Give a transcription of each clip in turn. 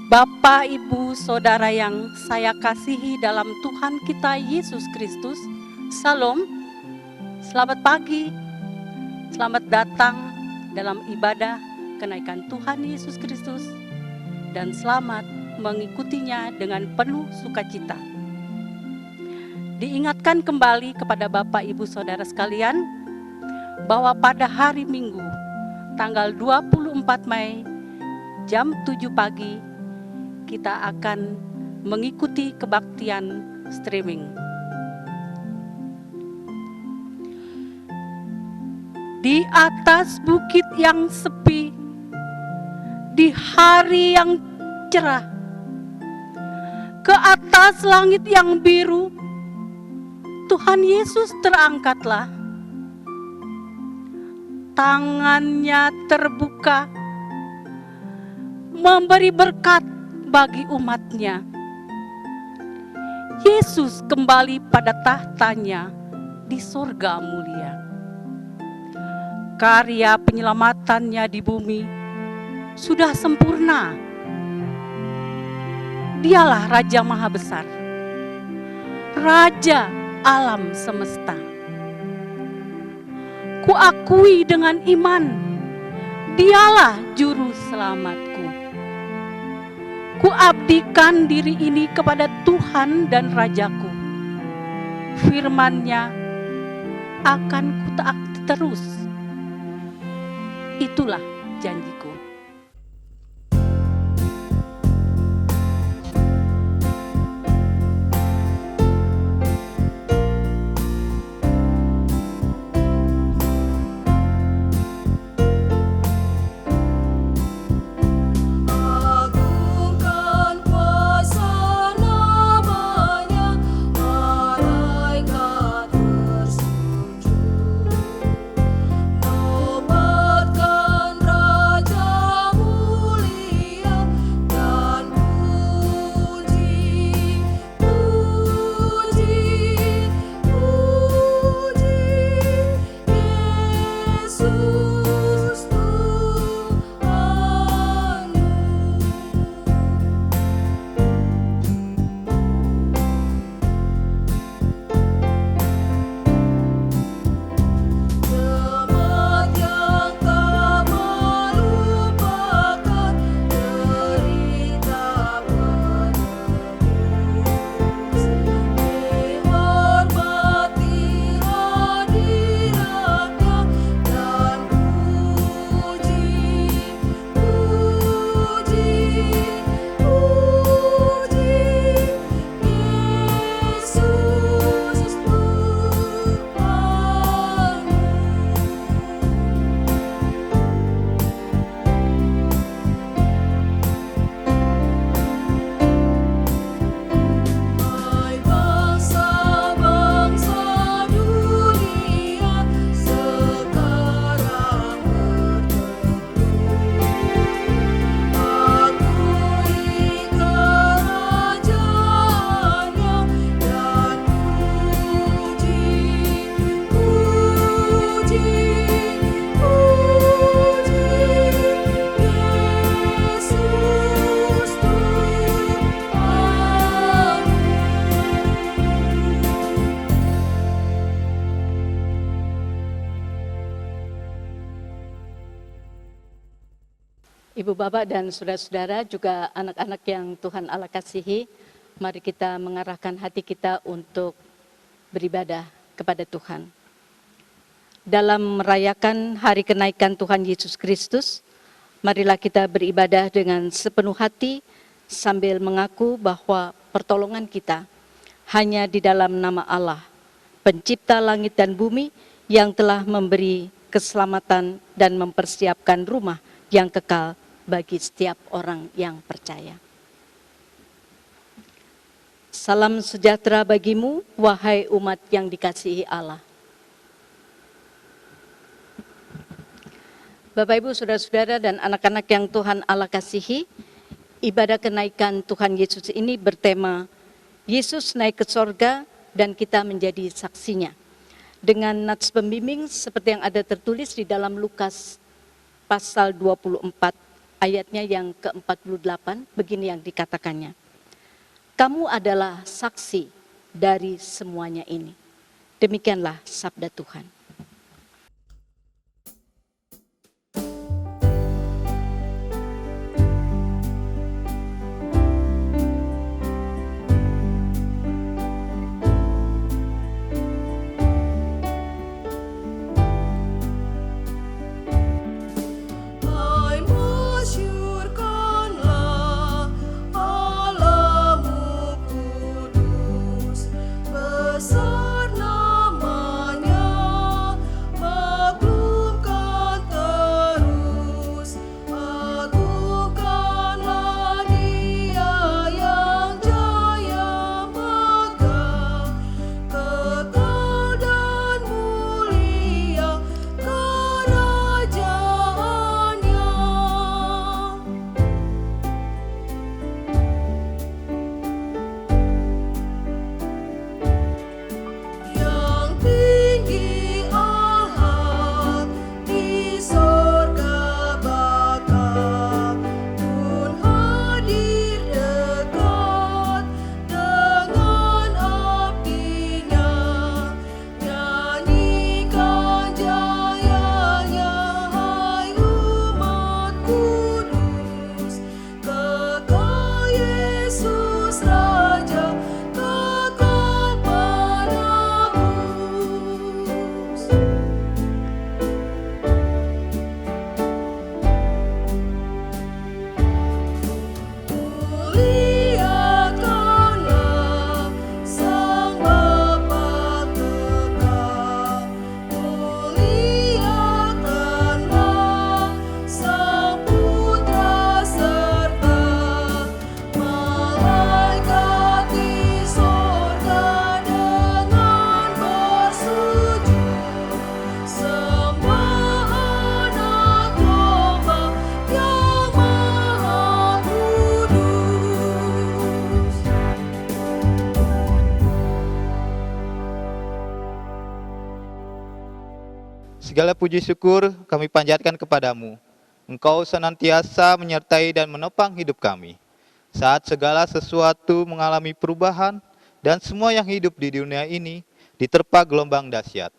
Bapak, Ibu, Saudara yang saya kasihi dalam Tuhan kita Yesus Kristus, Salam, selamat pagi, selamat datang dalam ibadah kenaikan Tuhan Yesus Kristus, dan selamat mengikutinya dengan penuh sukacita. Diingatkan kembali kepada Bapak, Ibu, Saudara sekalian, bahwa pada hari Minggu, tanggal 24 Mei, jam 7 pagi, kita akan mengikuti kebaktian streaming. Di atas bukit yang sepi, di hari yang cerah, ke atas langit yang biru, Tuhan Yesus terangkatlah. Tangannya terbuka, memberi berkat bagi umatnya. Yesus kembali pada tahtanya di sorga mulia. Karya penyelamatannya di bumi sudah sempurna. Dialah Raja Maha Besar, Raja alam semesta. Kuakui dengan iman, Dialah juru selamatku. Kuabdikan diri ini kepada Tuhan dan Rajaku. Firman-Nya akan kutaati terus. Itulah janjiku. Ibu Bapak dan saudara-saudara, juga anak-anak yang Tuhan Allah kasihi, mari kita mengarahkan hati kita untuk beribadah kepada Tuhan. Dalam merayakan hari kenaikan Tuhan Yesus Kristus, marilah kita beribadah dengan sepenuh hati sambil mengaku bahwa pertolongan kita hanya di dalam nama Allah, Pencipta langit dan bumi, yang telah memberi keselamatan dan mempersiapkan rumah yang kekal bagi setiap orang yang percaya. Salam sejahtera bagimu, wahai umat yang dikasihi Allah. Bapak, Ibu, saudara-saudara, dan anak-anak yang Tuhan Allah kasihi, ibadah kenaikan Tuhan Yesus ini bertema Yesus naik ke sorga dan kita menjadi saksinya. Dengan nats pembimbing seperti yang ada tertulis di dalam Lukas pasal 24 ayatnya yang ke-48, begini yang dikatakannya. Kamu adalah saksi dari semuanya ini. Demikianlah sabda Tuhan. Segala puji syukur kami panjatkan kepadamu. Engkau senantiasa menyertai dan menopang hidup kami. Saat segala sesuatu mengalami perubahan dan semua yang hidup di dunia ini diterpa gelombang dahsyat.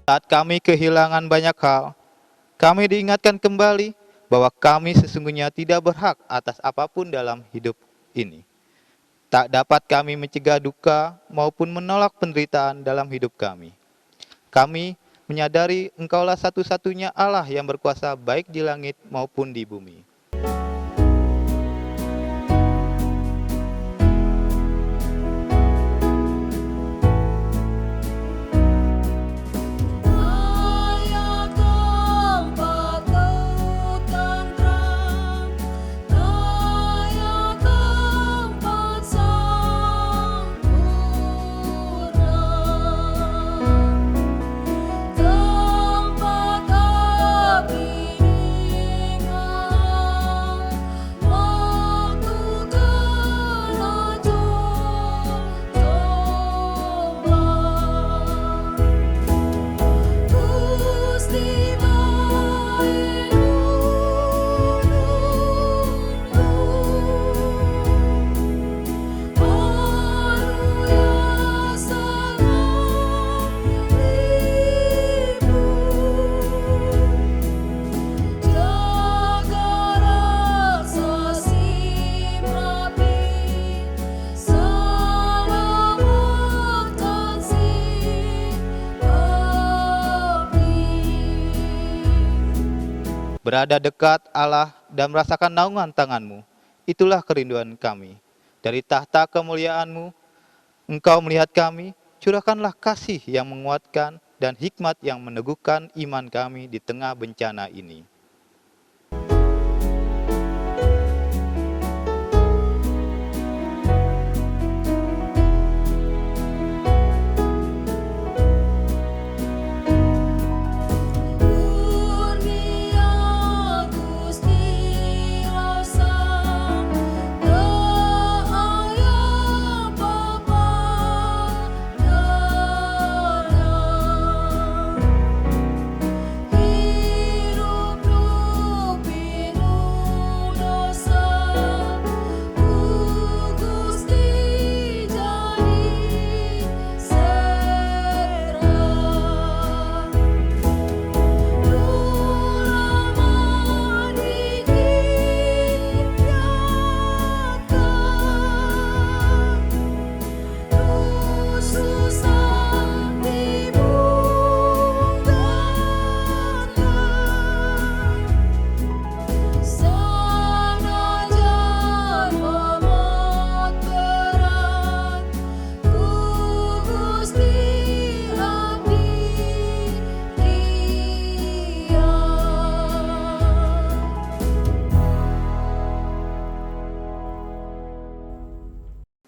Saat kami kehilangan banyak hal, kami diingatkan kembali bahwa kami sesungguhnya tidak berhak atas apapun dalam hidup ini. Tak dapat kami mencegah duka maupun menolak penderitaan dalam hidup kami. Kami menyadari Engkaulah satu-satunya Allah yang berkuasa baik di langit maupun di bumi. berada dekat Allah dan merasakan naungan tangan-Mu. Itulah kerinduan kami. Dari tahta kemuliaan-Mu, Engkau melihat kami, curahkanlah kasih yang menguatkan dan hikmat yang meneguhkan iman kami di tengah bencana ini.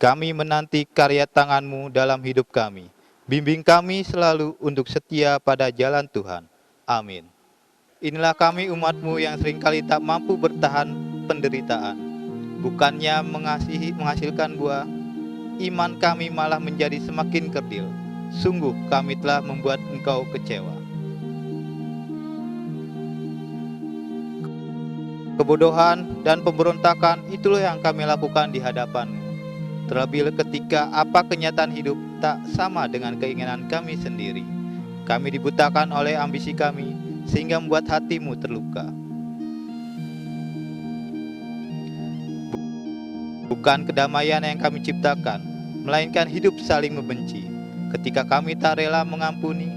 Kami menanti karya tangan-Mu dalam hidup kami. Bimbing kami selalu untuk setia pada jalan Tuhan. Amin. Inilah kami umat-Mu yang seringkali tak mampu bertahan penderitaan. Bukannya menghasilkan buah, iman kami malah menjadi semakin kerdil. Sungguh kami telah membuat Engkau kecewa. Kebodohan dan pemberontakan itulah yang kami lakukan di hadapan-Mu. Terlebih ketika apa kenyataan hidup tak sama dengan keinginan kami sendiri. Kami dibutakan oleh ambisi kami, sehingga membuat hati-Mu terluka. Bukan kedamaian yang kami ciptakan, melainkan hidup saling membenci. Ketika kami tak rela mengampuni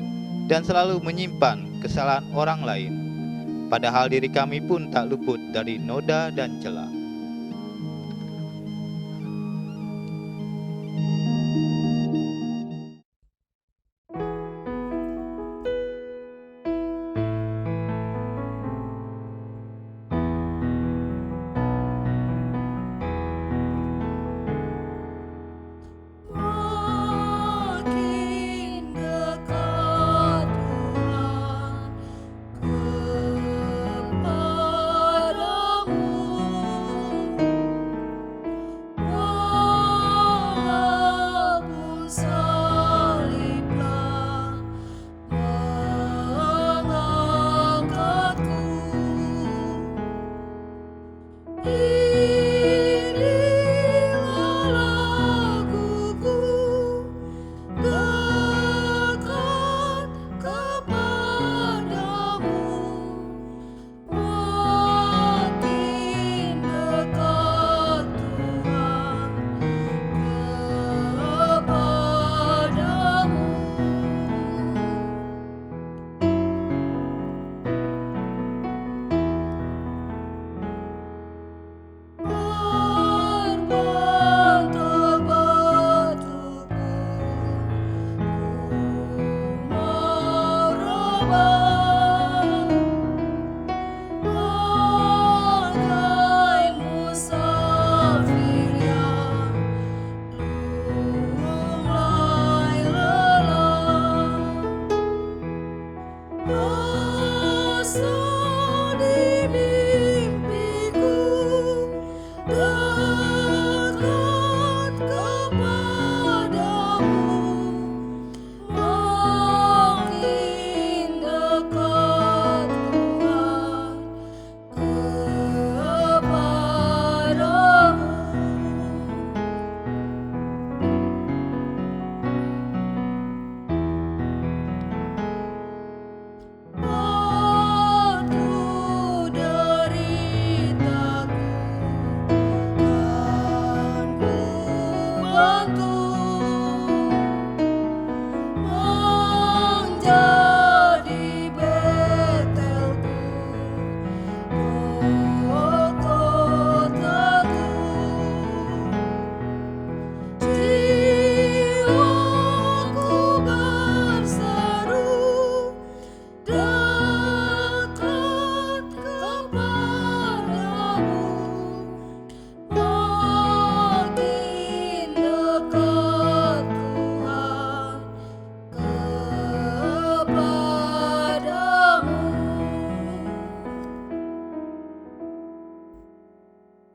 dan selalu menyimpan kesalahan orang lain, padahal diri kami pun tak luput dari noda dan celah.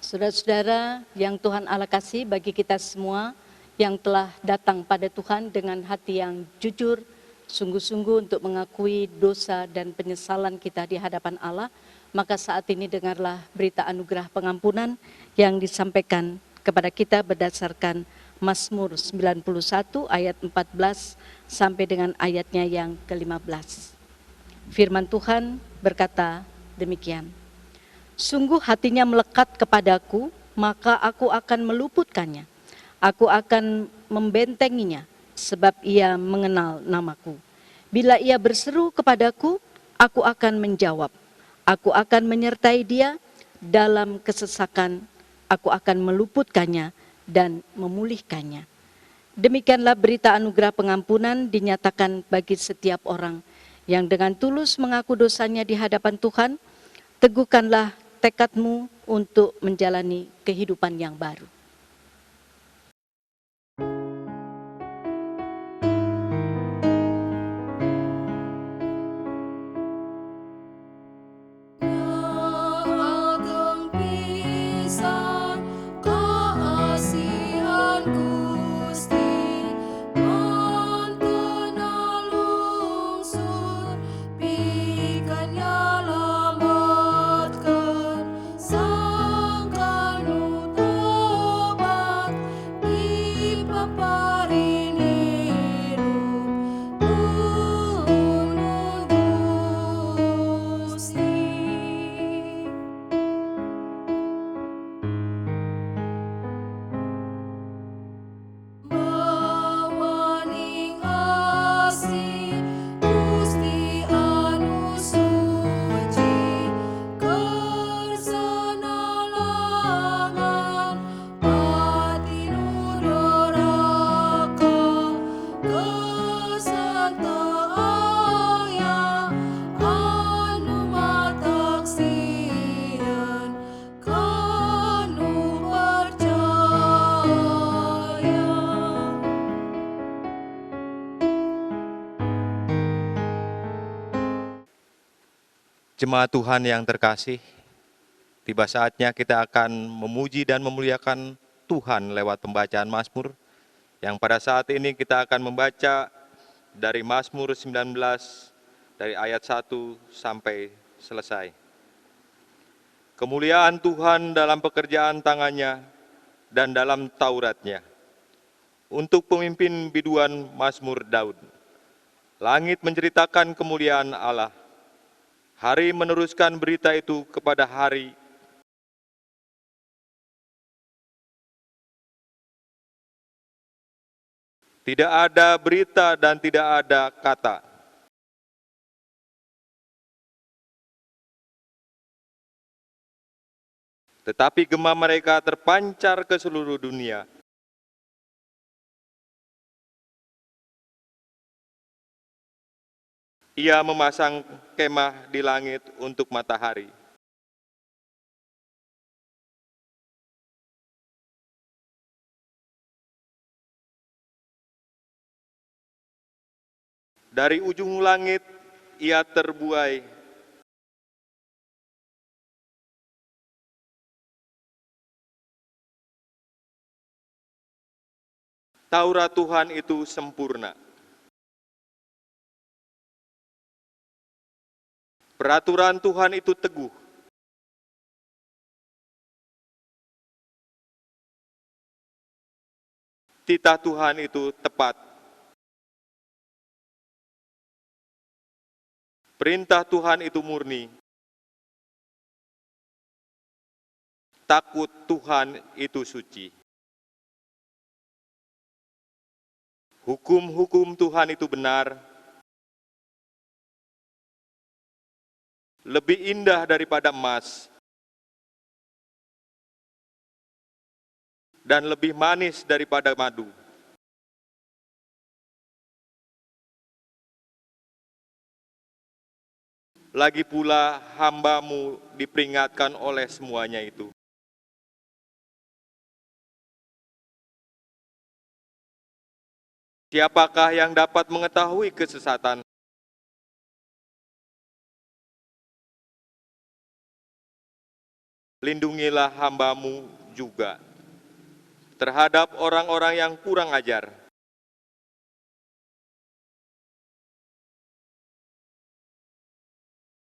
Saudara-saudara yang Tuhan Allah kasih, bagi kita semua yang telah datang pada Tuhan dengan hati yang jujur, sungguh-sungguh untuk mengakui dosa dan penyesalan kita di hadapan Allah, maka saat ini dengarlah berita anugerah pengampunan yang disampaikan kepada kita berdasarkan Mazmur 91 ayat 14 sampai dengan ayatnya yang ke-15. Firman Tuhan berkata demikian. Sungguh hatinya melekat kepadaku, maka aku akan meluputkannya. Aku akan membentenginya, sebab ia mengenal namaku. Bila ia berseru kepadaku, aku akan menjawab. Aku akan menyertai dia dalam kesesakan. Aku akan meluputkannya dan memulihkannya. Demikianlah berita anugerah pengampunan dinyatakan bagi setiap orang yang dengan tulus mengaku dosanya di hadapan Tuhan. Teguhkanlah tekadmu untuk menjalani kehidupan yang baru. Jemaat Tuhan yang terkasih, tiba saatnya kita akan memuji dan memuliakan Tuhan lewat pembacaan Mazmur, yang pada saat ini kita akan membaca dari Mazmur 19, dari ayat 1 sampai selesai. Kemuliaan Tuhan dalam pekerjaan tangannya dan dalam Tauratnya. Untuk pemimpin biduan Mazmur Daud, langit menceritakan kemuliaan Allah. Hari meneruskan berita itu kepada hari. Tidak ada berita dan tidak ada kata. Tetapi gema mereka terpancar ke seluruh dunia. Ia memasang kemah di langit untuk matahari. Dari ujung langit ia terbuai. Taurat Tuhan itu sempurna. Peraturan Tuhan itu teguh. Titah Tuhan itu tepat. Perintah Tuhan itu murni. Takut Tuhan itu suci. Hukum-hukum Tuhan itu benar. Lebih indah daripada emas. Dan lebih manis daripada madu. Lagi pula hamba-Mu diperingatkan oleh semuanya itu. Siapakah yang dapat mengetahui kesesatan? lindungilah hamba-Mu juga terhadap orang-orang yang kurang ajar.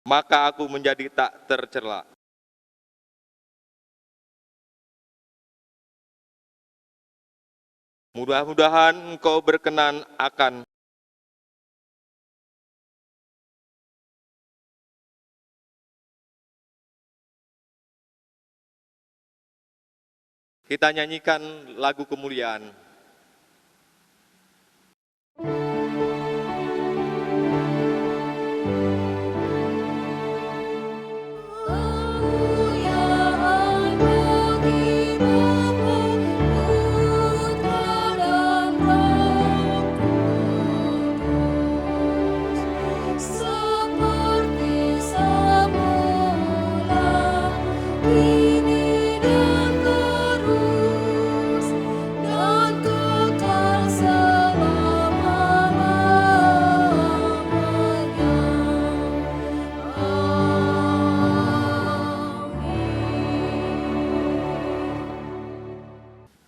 Maka aku menjadi tak tercela. Mudah-mudahan Engkau berkenan akan kita nyanyikan lagu kemuliaan.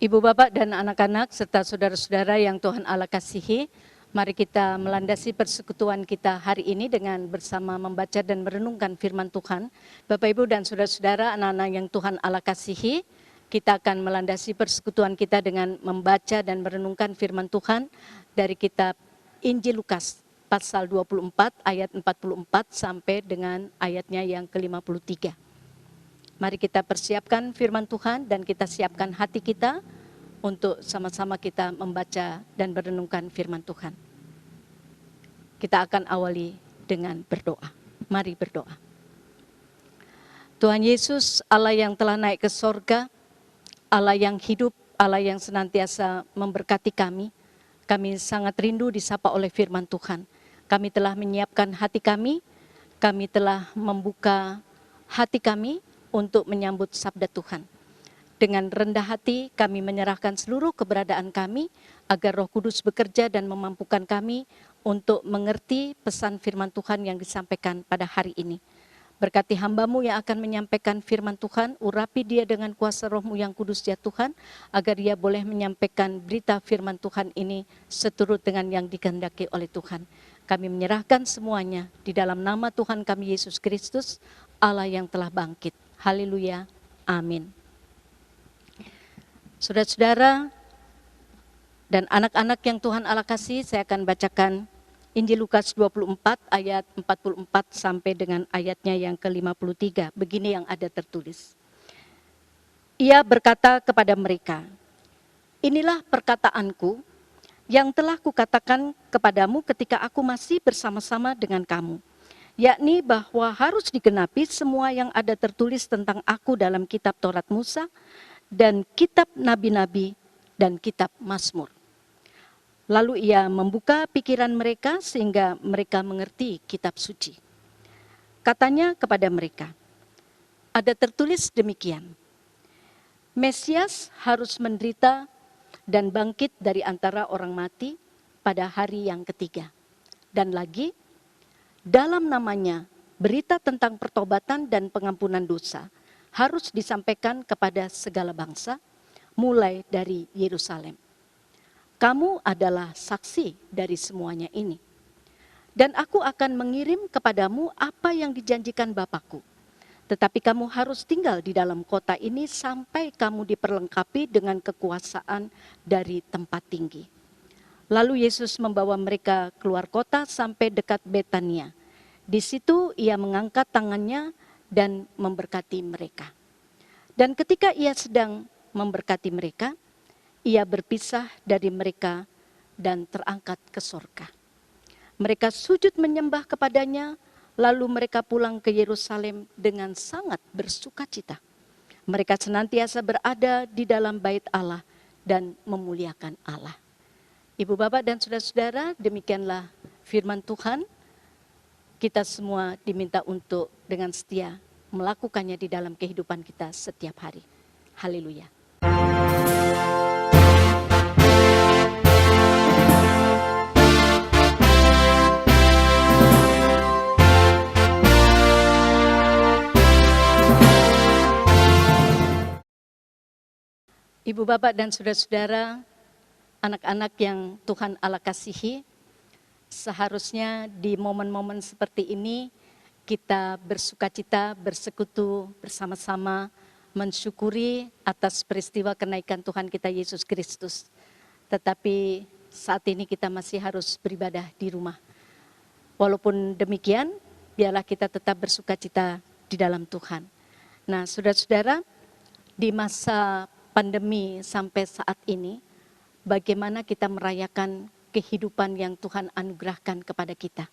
Ibu bapak dan anak-anak serta saudara-saudara yang Tuhan Allah kasihi, mari kita melandasi persekutuan kita hari ini dengan bersama membaca dan merenungkan firman Tuhan. Bapak ibu dan saudara-saudara, anak-anak yang Tuhan Allah kasihi, kita akan melandasi persekutuan kita dengan membaca dan merenungkan firman Tuhan dari kitab Injil Lukas pasal 24 ayat 44 sampai dengan ayatnya yang ke-53. Mari kita persiapkan firman Tuhan dan kita siapkan hati kita untuk sama-sama kita membaca dan merenungkan firman Tuhan. Kita akan awali dengan berdoa. Mari berdoa. Tuhan Yesus, Allah yang telah naik ke sorga, Allah yang hidup, Allah yang senantiasa memberkati kami sangat rindu disapa oleh firman Tuhan. Kami telah menyiapkan hati kami telah membuka hati kami untuk menyambut sabda Tuhan. Dengan rendah hati kami menyerahkan seluruh keberadaan kami agar Roh Kudus bekerja dan memampukan kami untuk mengerti pesan firman Tuhan yang disampaikan pada hari ini. Berkati hamba-Mu yang akan menyampaikan firman Tuhan, urapi dia dengan kuasa Roh-Mu yang kudus ya Tuhan, agar dia boleh menyampaikan berita firman Tuhan ini seturut dengan yang dikehendaki oleh Tuhan. Kami menyerahkan semuanya di dalam nama Tuhan kami Yesus Kristus, Allah yang telah bangkit. Haleluya, amin. Saudara-saudara dan anak-anak yang Tuhan Allah kasih, saya akan bacakan Injil Lukas 24 ayat 44 sampai dengan ayatnya yang ke-53. Begini yang ada tertulis. Ia berkata kepada mereka, inilah perkataanku yang telah kukatakan kepadamu ketika aku masih bersama-sama dengan kamu. Yakni bahwa harus digenapi semua yang ada tertulis tentang aku dalam kitab Taurat Musa dan kitab Nabi-Nabi dan kitab Mazmur. Lalu ia membuka pikiran mereka sehingga mereka mengerti kitab suci. Katanya kepada mereka, ada tertulis demikian, Mesias harus menderita dan bangkit dari antara orang mati pada hari yang ketiga. Dan lagi, dalam namanya, berita tentang pertobatan dan pengampunan dosa harus disampaikan kepada segala bangsa, mulai dari Yerusalem. Kamu adalah saksi dari semuanya ini. Dan aku akan mengirim kepadamu apa yang dijanjikan Bapakku. Tetapi kamu harus tinggal di dalam kota ini sampai kamu diperlengkapi dengan kekuasaan dari tempat tinggi. Lalu Yesus membawa mereka keluar kota sampai dekat Betania. Di situ ia mengangkat tangannya dan memberkati mereka. Dan ketika ia sedang memberkati mereka, ia berpisah dari mereka dan terangkat ke sorga. Mereka sujud menyembah kepadanya, lalu mereka pulang ke Yerusalem dengan sangat bersukacita. Mereka senantiasa berada di dalam bait Allah dan memuliakan Allah. Ibu bapak dan saudara-saudara, demikianlah firman Tuhan. Kita semua diminta untuk dengan setia melakukannya di dalam kehidupan kita setiap hari. Haleluya. Ibu, Bapak, dan saudara-saudara, anak-anak yang Tuhan Allah kasihi, seharusnya di momen-momen seperti ini kita bersukacita, bersekutu bersama-sama, mensyukuri atas peristiwa kenaikan Tuhan kita Yesus Kristus. Tetapi saat ini kita masih harus beribadah di rumah. Walaupun demikian, biarlah kita tetap bersukacita di dalam Tuhan. Nah, saudara-saudara, di masa pandemi sampai saat ini, bagaimana kita merayakan kehidupan yang Tuhan anugerahkan kepada kita?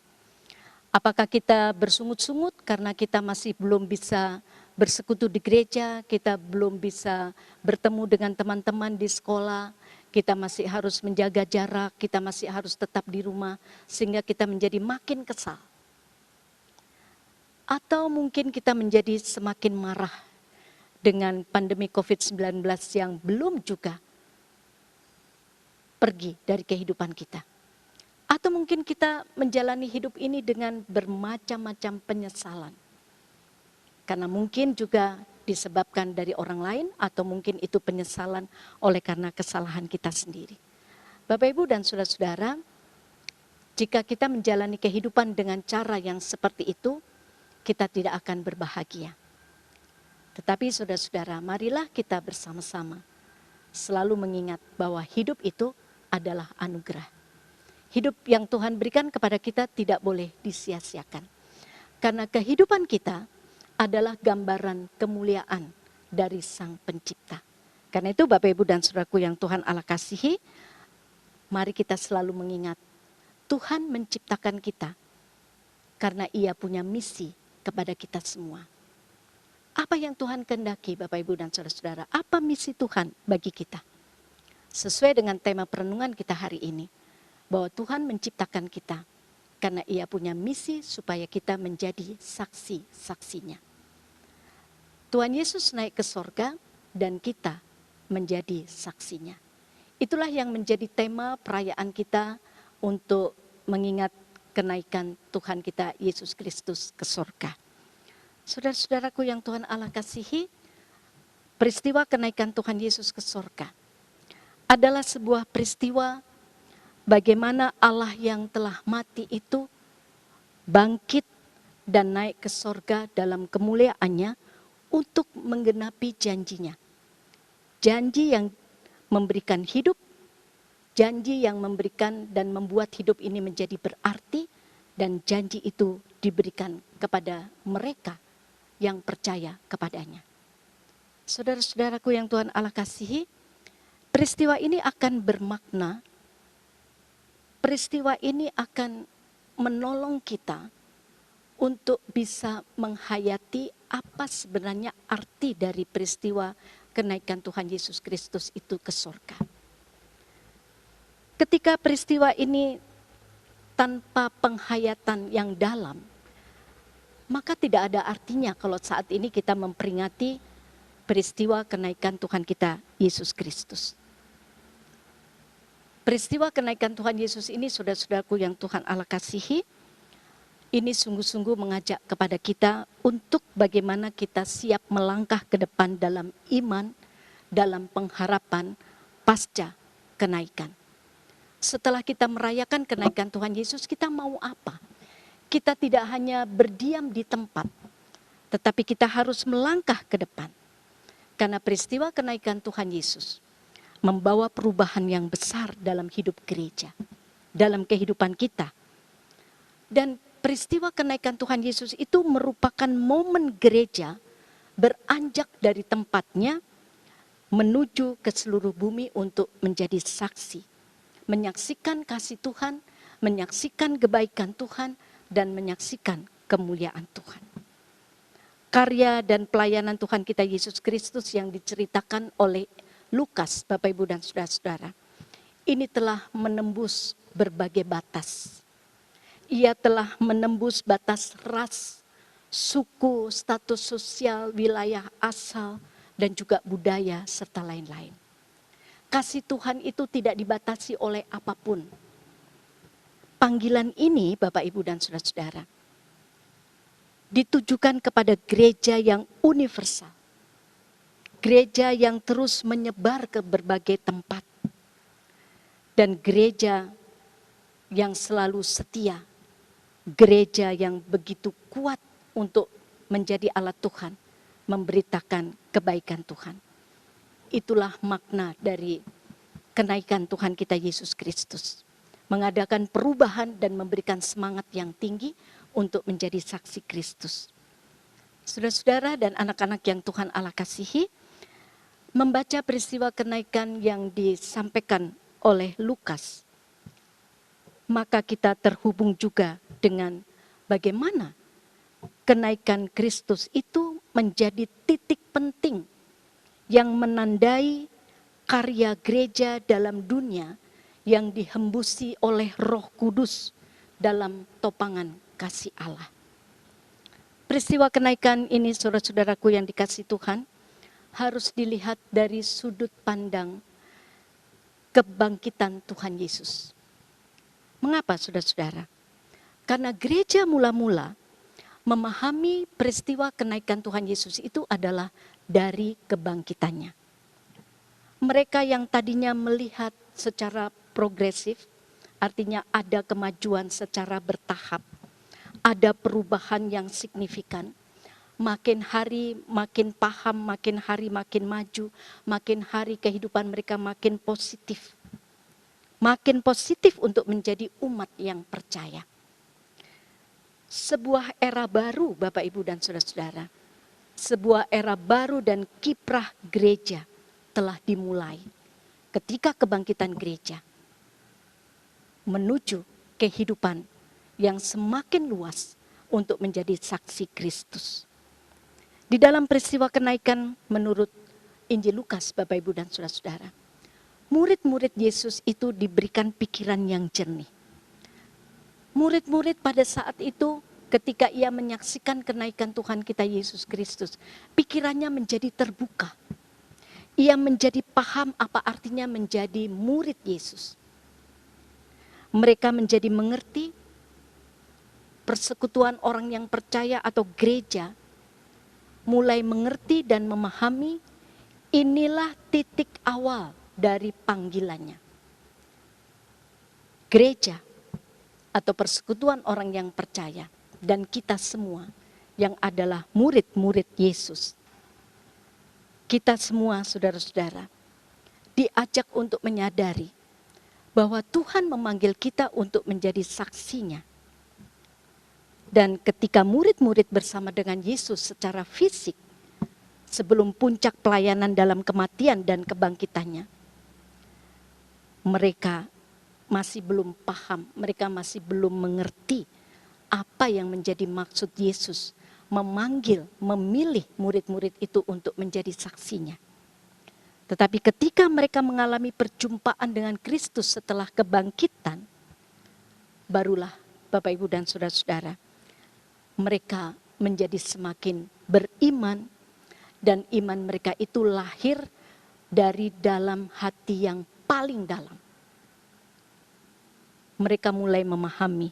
Apakah kita bersungut-sungut karena kita masih belum bisa bersekutu di gereja, kita belum bisa bertemu dengan teman-teman di sekolah, kita masih harus menjaga jarak, kita masih harus tetap di rumah, sehingga kita menjadi makin kesal? Atau mungkin kita menjadi semakin marah dengan pandemi COVID-19 yang belum juga pergi dari kehidupan kita. Atau mungkin kita menjalani hidup ini dengan bermacam-macam penyesalan. Karena mungkin juga disebabkan dari orang lain, atau mungkin itu penyesalan oleh karena kesalahan kita sendiri. Bapak, Ibu, dan saudara-saudara, jika kita menjalani kehidupan dengan cara yang seperti itu, kita tidak akan berbahagia. Tetapi saudara-saudara, marilah kita bersama-sama selalu mengingat bahwa hidup itu adalah anugerah. Hidup yang Tuhan berikan kepada kita tidak boleh disia-siakan. Karena kehidupan kita adalah gambaran kemuliaan dari Sang Pencipta. Karena itu Bapak, Ibu, dan saudaraku yang Tuhan Allah kasihi, mari kita selalu mengingat Tuhan menciptakan kita karena Ia punya misi kepada kita semua. Apa yang Tuhan kehendaki, Bapak, Ibu, dan saudara-saudara? Apa misi Tuhan bagi kita? Sesuai dengan tema perenungan kita hari ini, bahwa Tuhan menciptakan kita karena Ia punya misi supaya kita menjadi saksi-saksinya. Tuhan Yesus naik ke sorga dan kita menjadi saksinya. Itulah yang menjadi tema perayaan kita untuk mengingat kenaikan Tuhan kita Yesus Kristus ke sorga. Saudara-saudaraku yang Tuhan Allah kasihi, peristiwa kenaikan Tuhan Yesus ke sorga adalah sebuah peristiwa bagaimana Allah yang telah mati itu bangkit dan naik ke sorga dalam kemuliaannya untuk menggenapi janjinya. Janji yang memberikan hidup, janji yang memberikan dan membuat hidup ini menjadi berarti, dan janji itu diberikan kepada mereka yang percaya kepadanya. Saudara-saudaraku yang Tuhan Allah kasihi, peristiwa ini akan bermakna. Peristiwa ini akan menolong kita untuk bisa menghayati apa sebenarnya arti dari peristiwa kenaikan Tuhan Yesus Kristus itu ke surga. Ketika peristiwa ini tanpa penghayatan yang dalam, maka tidak ada artinya kalau saat ini kita memperingati peristiwa kenaikan Tuhan kita Yesus Kristus. Peristiwa kenaikan Tuhan Yesus ini, saudara-saudaraku yang Tuhan Allah kasihi, ini sungguh-sungguh mengajak kepada kita untuk bagaimana kita siap melangkah ke depan dalam iman, dalam pengharapan pasca kenaikan. Setelah kita merayakan kenaikan Tuhan Yesus, kita mau apa? Kita tidak hanya berdiam di tempat, tetapi kita harus melangkah ke depan. Karena peristiwa kenaikan Tuhan Yesus membawa perubahan yang besar dalam hidup gereja, dalam kehidupan kita. Dan peristiwa kenaikan Tuhan Yesus itu merupakan momen gereja beranjak dari tempatnya menuju ke seluruh bumi untuk menjadi saksi, menyaksikan kasih Tuhan, menyaksikan kebaikan Tuhan, dan menyaksikan kemuliaan Tuhan. Karya dan pelayanan Tuhan kita Yesus Kristus yang diceritakan oleh Lukas, Bapak, Ibu, dan saudara-saudara, ini telah menembus berbagai batas. Ia telah menembus batas ras, suku, status sosial, wilayah asal, dan juga budaya, serta lain-lain. Kasih Tuhan itu tidak dibatasi oleh apapun. Panggilan ini, Bapak, Ibu, dan saudara-saudara, ditujukan kepada gereja yang universal. gereja yang terus menyebar ke berbagai tempat, dan gereja yang selalu setia, gereja yang begitu kuat untuk menjadi alat Tuhan, memberitakan kebaikan Tuhan. Itulah makna dari kenaikan Tuhan kita Yesus Kristus. Mengadakan perubahan dan memberikan semangat yang tinggi untuk menjadi saksi Kristus. Saudara-saudara dan anak-anak yang Tuhan Allah kasihi, membaca peristiwa kenaikan yang disampaikan oleh Lukas, maka kita terhubung juga dengan bagaimana kenaikan Kristus itu menjadi titik penting yang menandai karya gereja dalam dunia yang dihembusi oleh Roh Kudus dalam topangan kasih Allah. Peristiwa kenaikan ini, saudara-saudaraku yang dikasihi Tuhan, harus dilihat dari sudut pandang kebangkitan Tuhan Yesus. Mengapa, saudara-saudara? Karena gereja mula-mula memahami peristiwa kenaikan Tuhan Yesus itu adalah dari kebangkitannya. Mereka yang tadinya melihat secara progresif, artinya ada kemajuan secara bertahap, ada perubahan yang signifikan, makin hari makin paham, makin hari makin maju, makin hari kehidupan mereka makin positif. Makin positif untuk menjadi umat yang percaya. Sebuah era baru, Bapak Ibu dan saudara-saudara. Sebuah era baru dan kiprah gereja telah dimulai ketika kebangkitan gereja menuju kehidupan yang semakin luas untuk menjadi saksi Kristus. Di dalam peristiwa kenaikan menurut Injil Lukas, Bapak Ibu dan saudara-saudara, murid-murid Yesus itu diberikan pikiran yang jernih. Murid-murid pada saat itu ketika ia menyaksikan kenaikan Tuhan kita Yesus Kristus, pikirannya menjadi terbuka. Ia menjadi paham apa artinya menjadi murid Yesus. Mereka menjadi mengerti persekutuan orang yang percaya atau gereja, mulai mengerti dan memahami inilah titik awal dari panggilannya. Gereja atau persekutuan orang yang percaya dan kita semua yang adalah murid-murid Yesus. Kita semua, saudara-saudara, diajak untuk menyadari bahwa Tuhan memanggil kita untuk menjadi saksinya. Dan ketika murid-murid bersama dengan Yesus secara fisik, sebelum puncak pelayanan dalam kematian dan kebangkitannya, mereka masih belum paham, mereka masih belum mengerti apa yang menjadi maksud Yesus memanggil, memilih murid-murid itu untuk menjadi saksinya. Tetapi ketika mereka mengalami perjumpaan dengan Kristus setelah kebangkitan, barulah Bapak Ibu dan saudara-saudara, mereka menjadi semakin beriman dan iman mereka itu lahir dari dalam hati yang paling dalam. Mereka mulai memahami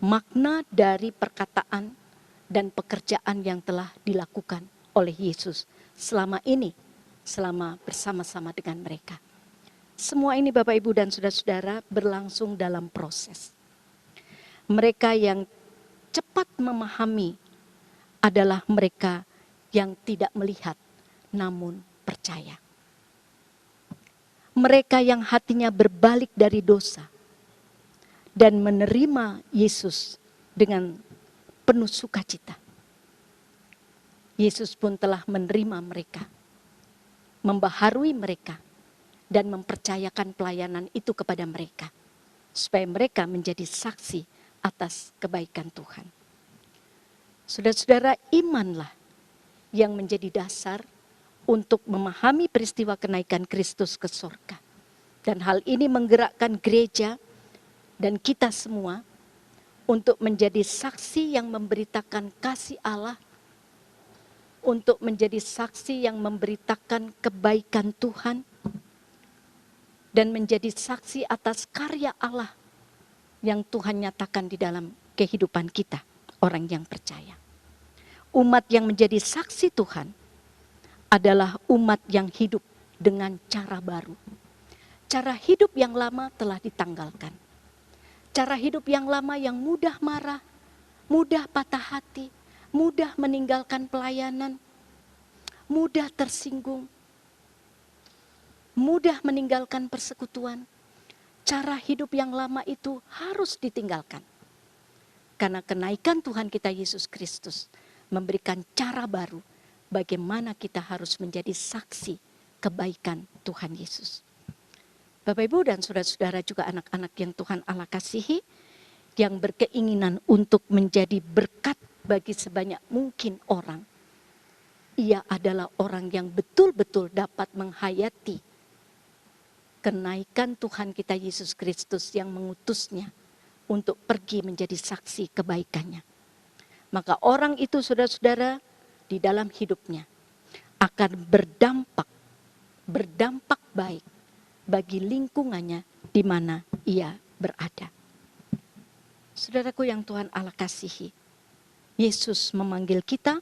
makna dari perkataan dan pekerjaan yang telah dilakukan oleh Yesus selama ini, selama bersama-sama dengan mereka. Semua ini Bapak Ibu dan saudara-saudara berlangsung dalam proses. Mereka yang cepat memahami adalah mereka yang tidak melihat namun percaya. Mereka yang hatinya berbalik dari dosa dan menerima Yesus dengan penuh sukacita. Yesus pun telah menerima mereka, membaharui mereka, dan mempercayakan pelayanan itu kepada mereka, supaya mereka menjadi saksi atas kebaikan Tuhan. Saudara-saudara, imanlah yang menjadi dasar untuk memahami peristiwa kenaikan Kristus ke surga. Dan hal ini menggerakkan gereja dan kita semua untuk menjadi saksi yang memberitakan kasih Allah, untuk menjadi saksi yang memberitakan kebaikan Tuhan, dan menjadi saksi atas karya Allah yang Tuhan nyatakan di dalam kehidupan kita, orang yang percaya. Umat yang menjadi saksi Tuhan adalah umat yang hidup dengan cara baru. Cara hidup yang lama telah ditanggalkan. Cara hidup yang lama yang mudah marah, mudah patah hati, mudah meninggalkan pelayanan, mudah tersinggung, mudah meninggalkan persekutuan. Cara hidup yang lama itu harus ditinggalkan. Karena kenaikan Tuhan kita Yesus Kristus memberikan cara baru bagaimana kita harus menjadi saksi kebaikan Tuhan Yesus. Bapak Ibu dan saudara-saudara juga anak-anak yang Tuhan Allah kasihi, yang berkeinginan untuk menjadi berkat bagi sebanyak mungkin orang. Ia adalah orang yang betul-betul dapat menghayati kenaikan Tuhan kita Yesus Kristus yang mengutusnya untuk pergi menjadi saksi kebaikannya. Maka orang itu saudara-saudara di dalam hidupnya akan berdampak baik bagi lingkungannya di mana ia berada. Saudaraku yang Tuhan Allah kasihi, Yesus memanggil kita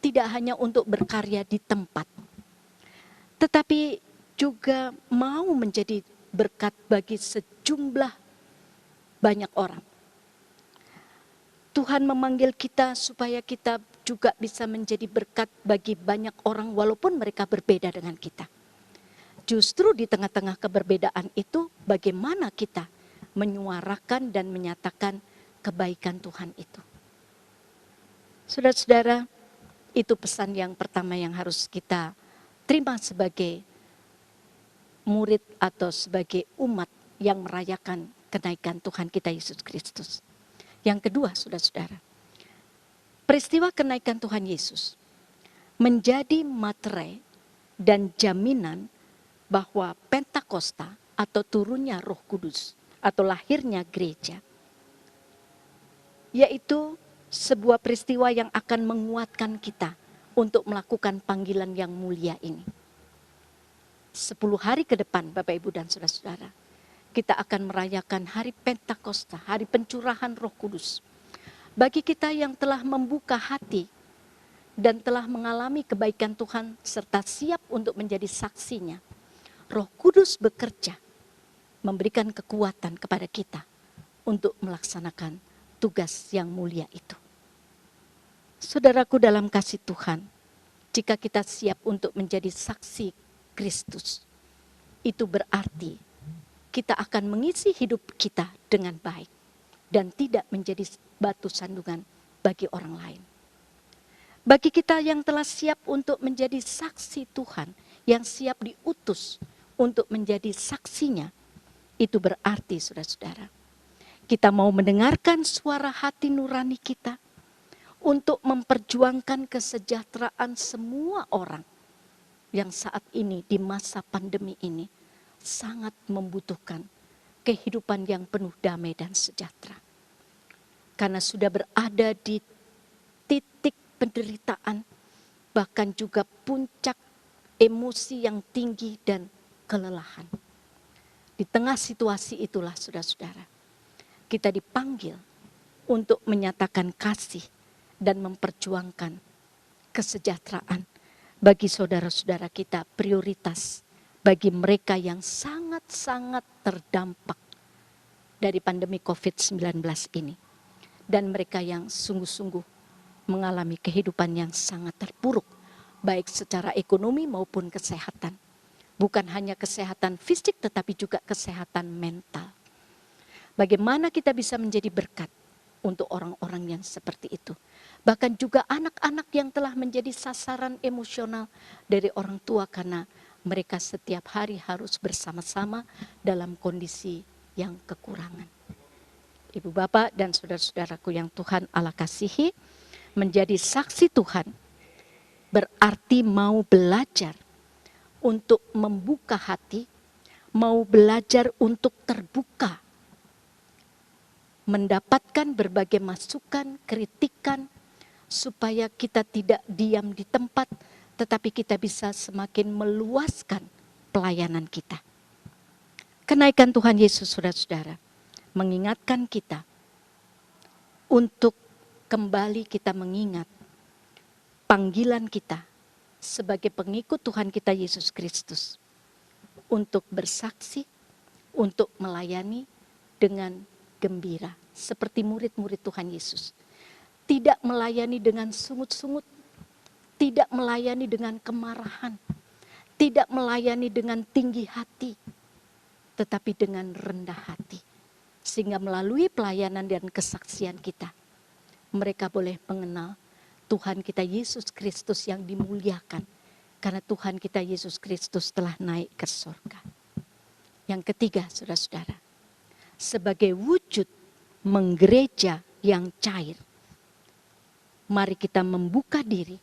tidak hanya untuk berkarya di tempat, tetapi juga mau menjadi berkat bagi sejumlah banyak orang. Tuhan memanggil kita supaya kita juga bisa menjadi berkat bagi banyak orang walaupun mereka berbeda dengan kita. Justru di tengah-tengah keberbedaan itu bagaimana kita menyuarakan dan menyatakan kebaikan Tuhan itu. Saudara-saudara, itu pesan yang pertama yang harus kita terima sebagai murid atau sebagai umat yang merayakan kenaikan Tuhan kita Yesus Kristus. Yang kedua, saudara-saudara, peristiwa kenaikan Tuhan Yesus menjadi materai dan jaminan bahwa Pentakosta atau turunnya Roh Kudus atau lahirnya gereja, yaitu sebuah peristiwa yang akan menguatkan kita untuk melakukan panggilan yang mulia ini. 10 hari ke depan Bapak Ibu dan saudara-saudara, kita akan merayakan hari Pentakosta, hari pencurahan Roh Kudus. Bagi kita yang telah membuka hati dan telah mengalami kebaikan Tuhan serta siap untuk menjadi saksinya, Roh Kudus bekerja, memberikan kekuatan kepada kita untuk melaksanakan tugas yang mulia itu. Saudaraku dalam kasih Tuhan, jika kita siap untuk menjadi saksi Kristus, itu berarti kita akan mengisi hidup kita dengan baik dan tidak menjadi batu sandungan bagi orang lain. Bagi kita yang telah siap untuk menjadi saksi Tuhan, yang siap diutus untuk menjadi saksinya, itu berarti saudara-saudara, kita mau mendengarkan suara hati nurani kita untuk memperjuangkan kesejahteraan semua orang yang saat ini di masa pandemi ini sangat membutuhkan kehidupan yang penuh damai dan sejahtera. Karena sudah berada di titik penderitaan, bahkan juga puncak emosi yang tinggi dan kelelahan. Di tengah situasi itulah saudara-saudara, kita dipanggil untuk menyatakan kasih dan memperjuangkan kesejahteraan bagi saudara-saudara kita, prioritas bagi mereka yang sangat-sangat terdampak dari pandemi COVID-19 ini. Dan mereka yang sungguh-sungguh mengalami kehidupan yang sangat terpuruk, baik secara ekonomi maupun kesehatan. Bukan hanya kesehatan fisik tetapi juga kesehatan mental. Bagaimana kita bisa menjadi berkat untuk orang-orang yang seperti itu. Bahkan juga anak-anak yang telah menjadi sasaran emosional dari orang tua karena mereka setiap hari harus bersama-sama dalam kondisi yang kekurangan. Ibu bapak dan saudara-saudaraku yang Tuhan Allah kasihi, menjadi saksi Tuhan berarti mau belajar untuk membuka hati, mau belajar untuk terbuka, mendapatkan berbagai masukan, kritikan, supaya kita tidak diam di tempat, tetapi kita bisa semakin meluaskan pelayanan kita. Kenaikan Tuhan Yesus, saudara-saudara, mengingatkan kita untuk kembali kita mengingat panggilan kita sebagai pengikut Tuhan kita Yesus Kristus untuk bersaksi, untuk melayani dengan gembira seperti murid-murid Tuhan Yesus. Tidak melayani dengan sungut-sungut, tidak melayani dengan kemarahan, tidak melayani dengan tinggi hati, tetapi dengan rendah hati. Sehingga melalui pelayanan dan kesaksian kita, mereka boleh mengenal Tuhan kita Yesus Kristus yang dimuliakan. Karena Tuhan kita Yesus Kristus telah naik ke surga. Yang ketiga, saudara-saudara, sebagai wujud menggereja yang cair, mari kita membuka diri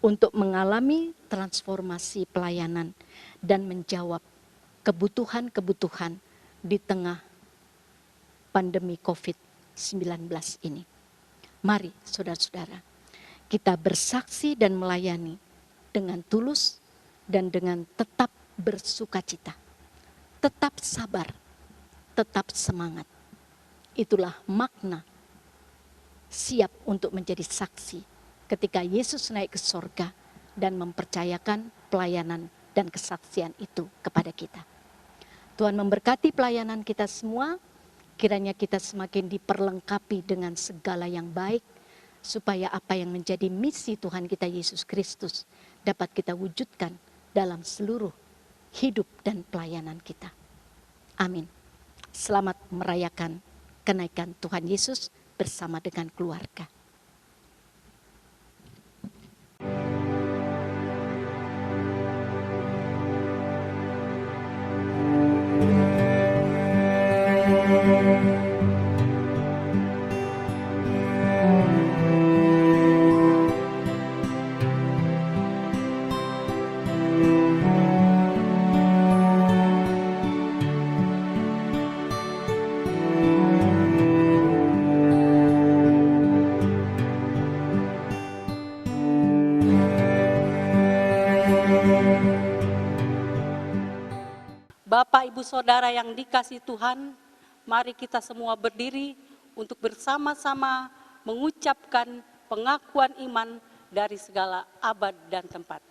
untuk mengalami transformasi pelayanan dan menjawab kebutuhan-kebutuhan di tengah pandemi COVID-19 ini. Mari saudara-saudara, kita bersaksi dan melayani dengan tulus dan dengan tetap bersukacita, tetap sabar, tetap semangat. Itulah makna siap untuk menjadi saksi ketika Yesus naik ke sorga dan mempercayakan pelayanan dan kesaksian itu kepada kita. Tuhan memberkati pelayanan kita semua, kiranya kita semakin diperlengkapi dengan segala yang baik, supaya apa yang menjadi misi Tuhan kita Yesus Kristus dapat kita wujudkan dalam seluruh hidup dan pelayanan kita. Amin. Selamat merayakan kenaikan Tuhan Yesus bersama dengan keluarga. Bapak, Ibu, Saudara yang dikasihi Tuhan, mari kita semua berdiri untuk bersama-sama mengucapkan pengakuan iman dari segala abad dan tempat.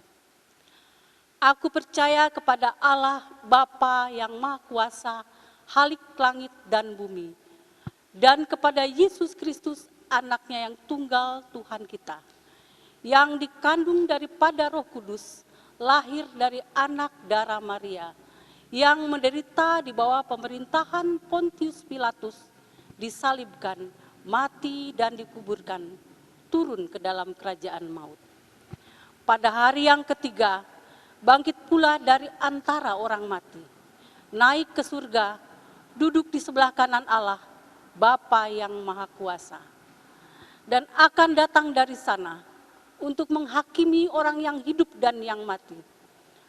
Aku percaya kepada Allah Bapa yang Maha Kuasa, Khalik langit dan bumi, dan kepada Yesus Kristus, anaknya yang tunggal Tuhan kita, yang dikandung daripada Roh Kudus, lahir dari anak darah Maria, yang menderita di bawah pemerintahan Pontius Pilatus, disalibkan, mati dan dikuburkan, turun ke dalam kerajaan maut. Pada hari yang ketiga, bangkit pula dari antara orang mati, naik ke surga, duduk di sebelah kanan Allah, Bapa yang Maha Kuasa, dan akan datang dari sana untuk menghakimi orang yang hidup dan yang mati.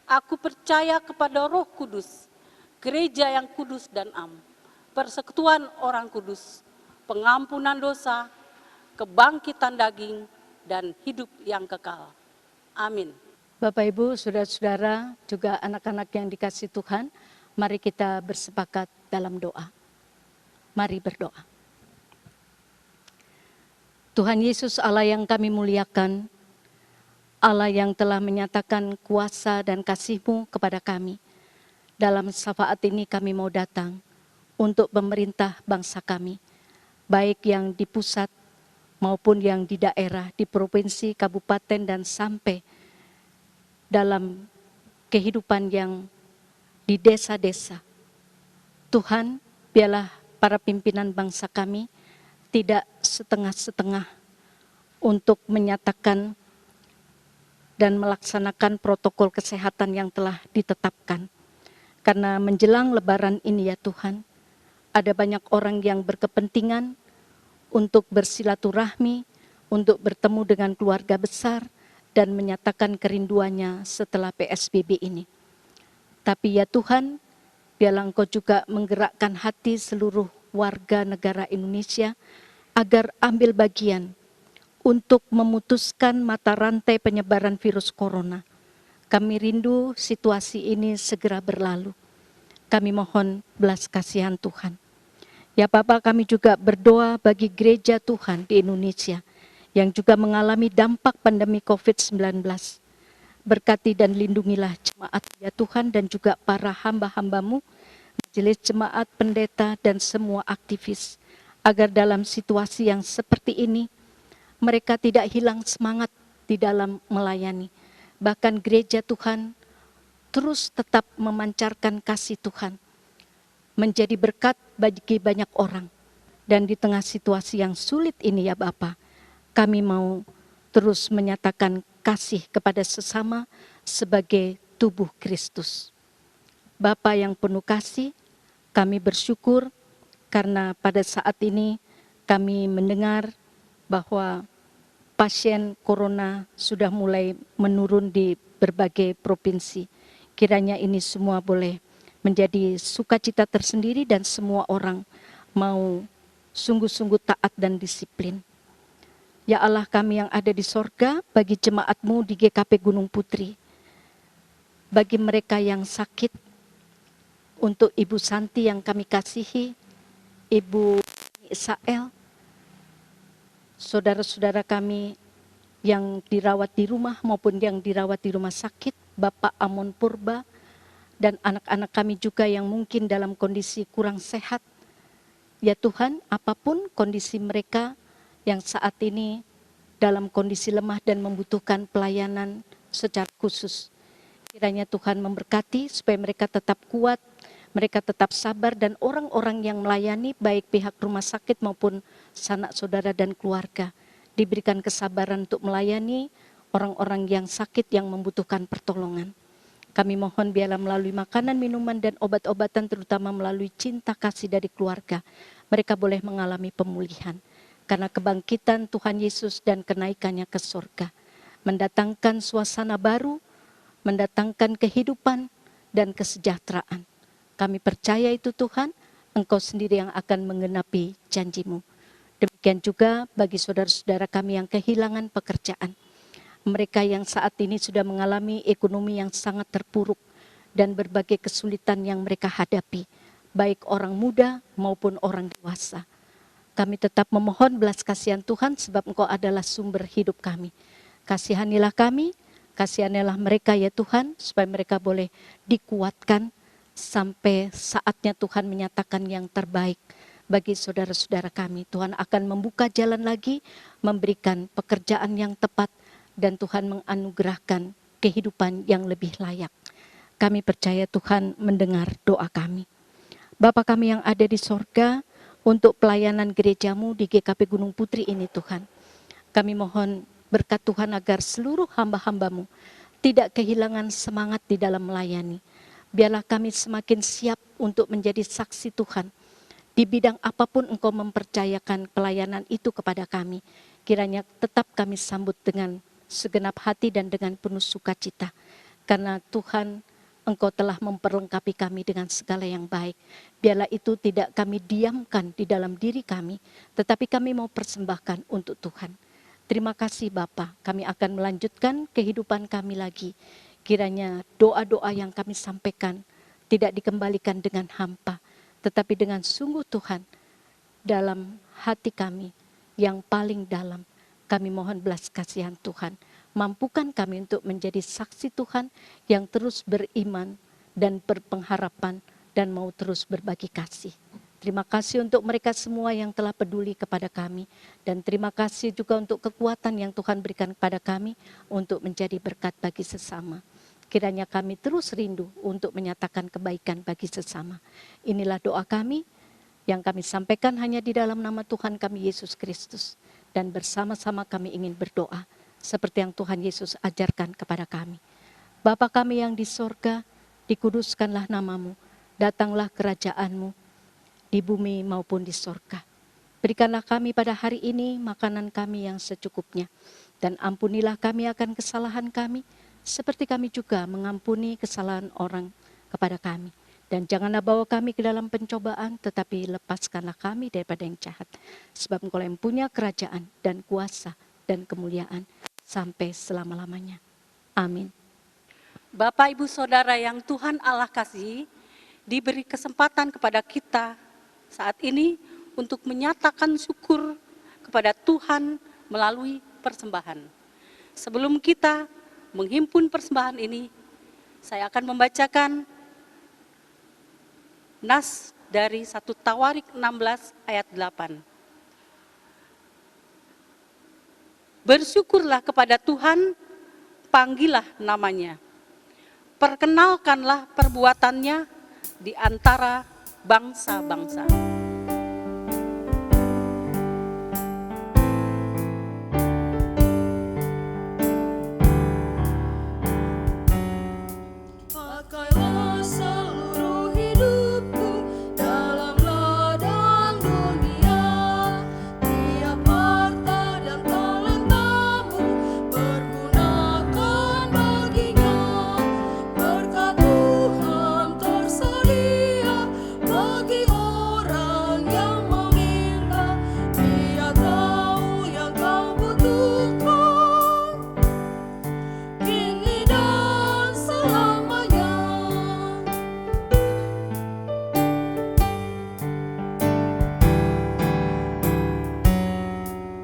Aku percaya kepada Roh Kudus, gereja yang kudus dan am, persekutuan orang kudus, pengampunan dosa, kebangkitan daging, dan hidup yang kekal. Amin. Bapak, Ibu, saudara-saudara, juga anak-anak yang dikasihi Tuhan, mari kita bersepakat dalam doa. Mari berdoa. Tuhan Yesus, Allah yang kami muliakan, Allah yang telah menyatakan kuasa dan kasih-Mu kepada kami. Dalam syafaat ini kami mau datang untuk pemerintah bangsa kami, baik yang di pusat maupun yang di daerah, di provinsi, kabupaten, dan sampai dalam kehidupan yang di desa-desa. Tuhan, biarlah para pimpinan bangsa kami tidak setengah-setengah untuk menyatakan dan melaksanakan protokol kesehatan yang telah ditetapkan. Karena menjelang lebaran ini ya Tuhan, ada banyak orang yang berkepentingan untuk bersilaturahmi, untuk bertemu dengan keluarga besar, dan menyatakan kerinduannya setelah PSBB ini. Tapi ya Tuhan, biarlah Engkau juga menggerakkan hati seluruh warga negara Indonesia agar ambil bagian untuk memutuskan mata rantai penyebaran virus corona. Kami rindu situasi ini segera berlalu. Kami mohon belas kasihan Tuhan. Ya Bapak, kami juga berdoa bagi gereja Tuhan di Indonesia yang juga mengalami dampak pandemi COVID-19. Berkati dan lindungilah jemaat ya Tuhan dan juga para hamba-hamba-Mu, majelis jemaat, pendeta, dan semua aktivis. Agar dalam situasi yang seperti ini, mereka tidak hilang semangat di dalam melayani. Bahkan gereja Tuhan terus tetap memancarkan kasih Tuhan, menjadi berkat bagi banyak orang. Dan di tengah situasi yang sulit ini ya Bapa, kami mau terus menyatakan kasih kepada sesama sebagai tubuh Kristus. Bapa yang penuh kasih, kami bersyukur karena pada saat ini kami mendengar bahwa pasien corona sudah mulai menurun di berbagai provinsi. Kiranya ini semua boleh menjadi sukacita tersendiri dan semua orang mau sungguh-sungguh taat dan disiplin. Ya Allah kami yang ada di sorga, bagi jemaat-Mu di GKP Gunung Putri, bagi mereka yang sakit, untuk Ibu Santi yang kami kasihi, Ibu Isael, saudara-saudara kami yang dirawat di rumah maupun yang dirawat di rumah sakit, Bapak Amon Purba, dan anak-anak kami juga yang mungkin dalam kondisi kurang sehat. Ya Tuhan, apapun kondisi mereka yang saat ini dalam kondisi lemah dan membutuhkan pelayanan secara khusus. Kiranya Tuhan memberkati supaya mereka tetap kuat, mereka tetap sabar, dan orang-orang yang melayani baik pihak rumah sakit maupun sanak saudara dan keluarga diberikan kesabaran untuk melayani orang-orang yang sakit yang membutuhkan pertolongan. Kami mohon biarlah melalui makanan, minuman, dan obat-obatan, terutama melalui cinta kasih dari keluarga, mereka boleh mengalami pemulihan. Karena kebangkitan Tuhan Yesus dan kenaikannya ke surga, mendatangkan suasana baru, mendatangkan kehidupan dan kesejahteraan. Kami percaya itu Tuhan, Engkau sendiri yang akan menggenapi janji-Mu. Demikian juga bagi saudara-saudara kami yang kehilangan pekerjaan. Mereka yang saat ini sudah mengalami ekonomi yang sangat terpuruk dan berbagai kesulitan yang mereka hadapi, baik orang muda maupun orang dewasa. Kami tetap memohon belas kasihan Tuhan sebab Engkau adalah sumber hidup kami. Kasihanilah kami, kasihanilah mereka ya Tuhan, supaya mereka boleh dikuatkan sampai saatnya Tuhan menyatakan yang terbaik bagi saudara-saudara kami. Tuhan akan membuka jalan lagi, memberikan pekerjaan yang tepat, dan Tuhan menganugerahkan kehidupan yang lebih layak. Kami percaya Tuhan mendengar doa kami. Bapa kami yang ada di sorga, untuk pelayanan gereja-Mu di GKP Gunung Putri ini Tuhan, kami mohon berkat Tuhan agar seluruh hamba-hamba-Mu tidak kehilangan semangat di dalam melayani. Biarlah kami semakin siap untuk menjadi saksi Tuhan. Di bidang apapun Engkau mempercayakan pelayanan itu kepada kami, kiranya tetap kami sambut dengan segenap hati dan dengan penuh sukacita. Karena Tuhan, Engkau telah memperlengkapi kami dengan segala yang baik. Biarlah itu tidak kami diamkan di dalam diri kami, tetapi kami mau persembahkan untuk Tuhan. Terima kasih Bapa, kami akan melanjutkan kehidupan kami lagi. Kiranya doa-doa yang kami sampaikan tidak dikembalikan dengan hampa, tetapi dengan sungguh Tuhan, dalam hati kami yang paling dalam, kami mohon belas kasihan Tuhan. Mampukan kami untuk menjadi saksi Tuhan yang terus beriman dan berpengharapan dan mau terus berbagi kasih. Terima kasih untuk mereka semua yang telah peduli kepada kami. Dan terima kasih juga untuk kekuatan yang Tuhan berikan kepada kami untuk menjadi berkat bagi sesama. Kiranya kami terus rindu untuk menyatakan kebaikan bagi sesama. Inilah doa kami yang kami sampaikan hanya di dalam nama Tuhan kami Yesus Kristus. Dan bersama-sama kami ingin berdoa seperti yang Tuhan Yesus ajarkan kepada kami. Bapa kami yang di sorga, dikuduskanlah nama-Mu, datanglah kerajaan-Mu di bumi maupun di sorga. Berikanlah kami pada hari ini makanan kami yang secukupnya, dan ampunilah kami akan kesalahan kami, seperti kami juga mengampuni kesalahan orang kepada kami. Dan janganlah bawa kami ke dalam pencobaan, tetapi lepaskanlah kami daripada yang jahat. Sebab Engkau yang punya kerajaan dan kuasa dan kemuliaan sampai selama-lamanya. Amin. Bapak, Ibu, Saudara yang Tuhan Allah kasihi, diberi kesempatan kepada kita saat ini untuk menyatakan syukur kepada Tuhan melalui persembahan. Sebelum kita menghimpun persembahan ini, saya akan membacakan nas dari 1 Tawarik 16 ayat 8. Bersyukurlah kepada Tuhan, panggillah namanya. Perkenalkanlah perbuatannya di antara bangsa-bangsa. Pakailah seluruh hidupku dalam ladang dunia, tiap harta dan talentamu pergunakan baginya. Berkat Tuhan tersedia bagi orang yang meminta, Dia tahu yang kau butuhkan kini dan selamanya.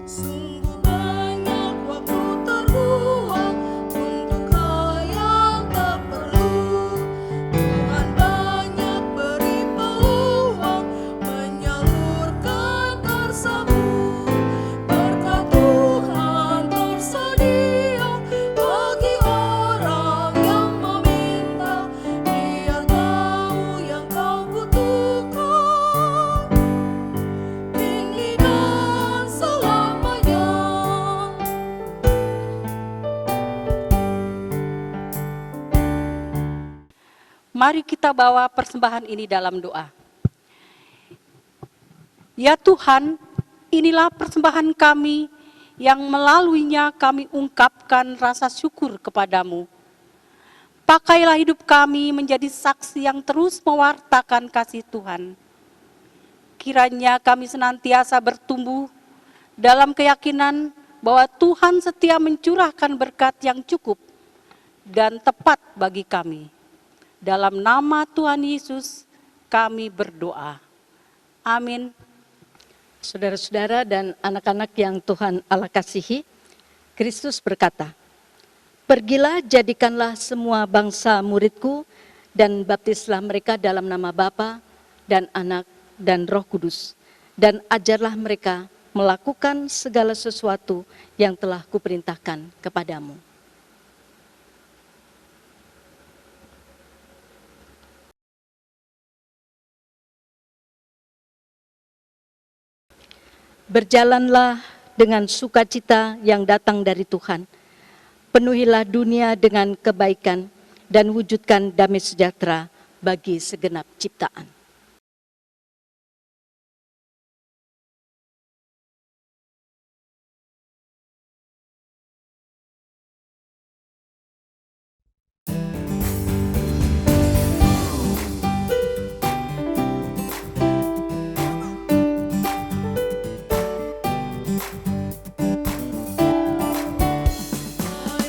Sungguh banyak waktu terbuang untuk hal yang tak perlu. Tuhan banyak beri peluang menyalurkan tersebut. Berkat Tuhan tersedia bagi orang yang meminta, Dia tahu yang kau butuhkan kini dan selamanya. Mari kita bawa persembahan ini dalam doa. Ya Tuhan, inilah persembahan kami yang melaluinya kami ungkapkan rasa syukur kepadamu. Pakailah hidup kami menjadi saksi yang terus mewartakan kasih Tuhan. Kiranya kami senantiasa bertumbuh dalam keyakinan bahwa Tuhan setia mencurahkan berkat yang cukup dan tepat bagi kami. Dalam nama Tuhan Yesus kami berdoa. Amin. Saudara-saudara dan anak-anak yang Tuhan Allah kasihi, Kristus berkata, "Pergilah, jadikanlah semua bangsa muridku, dan baptislah mereka dalam nama Bapa dan Anak dan Roh Kudus, dan ajarlah mereka melakukan segala sesuatu yang telah kuperintahkan kepadamu." Berjalanlah dengan sukacita yang datang dari Tuhan. Penuhilah dunia dengan kebaikan dan wujudkan damai sejahtera bagi segenap ciptaan.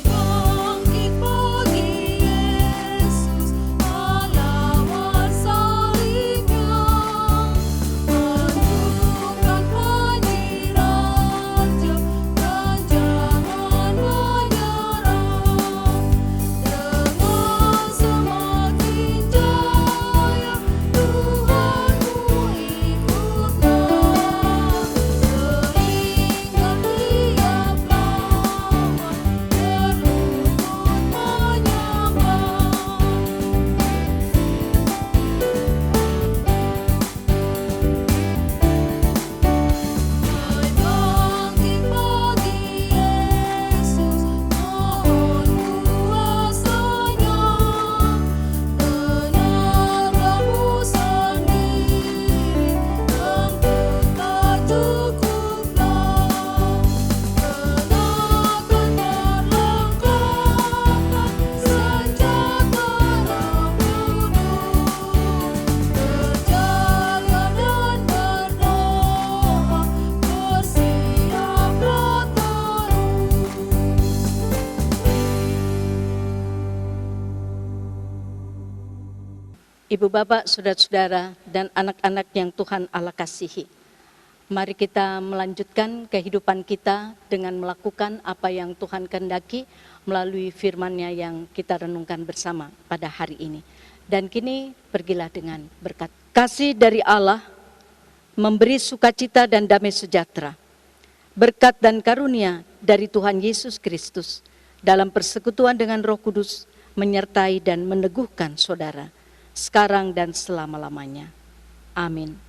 Bangkit pagi Yesus, pahlawan salibnya, lanjutkan panji raja dan jangan menyerah. Dengan semakin jaya Tuhanmu ikutlah, sehingga tiap lawan berlutut menyembah. Bangkit pagi Yesus, mohon kuasanya, tenagamu sendiri tentu tak cukuplah. Kenakan perlengkapan senjata membunuh, berjaga dan berdoa, bersiaplah terus. Ibu bapak, saudara-saudara, dan anak-anak yang Tuhan Allah kasihi. Mari kita melanjutkan kehidupan kita dengan melakukan apa yang Tuhan kehendaki melalui firman-Nya yang kita renungkan bersama pada hari ini. Dan kini pergilah dengan berkat. Kasih dari Allah memberi sukacita dan damai sejahtera. Berkat dan karunia dari Tuhan Yesus Kristus dalam persekutuan dengan Roh Kudus menyertai dan meneguhkan saudara sekarang dan selama-lamanya. Amin.